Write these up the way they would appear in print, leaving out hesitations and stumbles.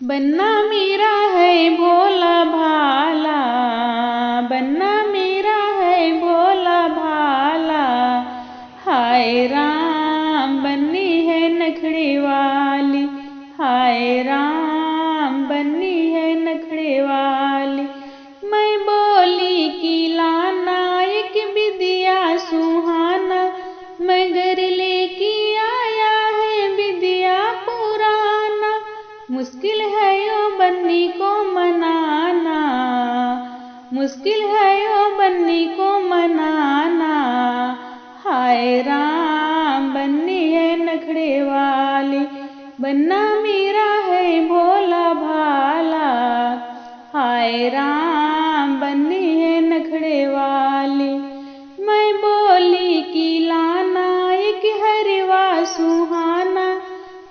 बनना मेरा है भोला भाला, बनना मेरा है भोला भाला। हाय राम बन्नी है नखड़े वाली, हाय राम बन्नी है नखड़े वाली। मैं बोली कि लाना एक विदिया सुहाना, मगर लेके आया है विदिया पुराना। मुश्किल है यो बन्नी को मनाना, मुश्किल है यो बन्नी को मनाना। हाय राम बन्नी है नखड़े वाली, बनना मेरा है भोला भाला। हाय राम बन्नी है नखड़े वाली। मैं बोली कि लाना एक हरवा सुहाना,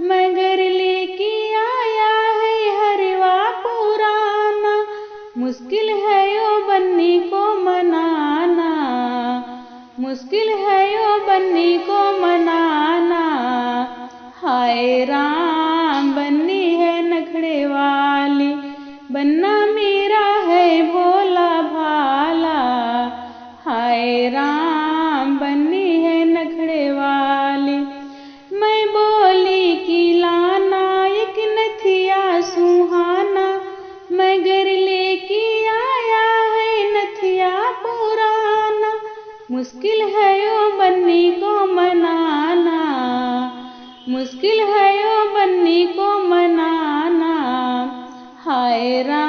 मगर लेके आया है हरवा पुराना। मुश्किल है यो बन्नी को मनाना, मुश्किल है यो बन्नी को मनाना। हाय राम बन्नी है नखड़े वाली, बनना मेरा है भोला भाला। हाय राम बन्नी है नखड़े वाली। मैं बोली कि लाना एक नथिया सुहाना, मगर लेके आया है नथिया पुराना। मुश्किल है यो बन्नी को मनाना, मुश्किल है यो बन्नी को मनाना। हाय राम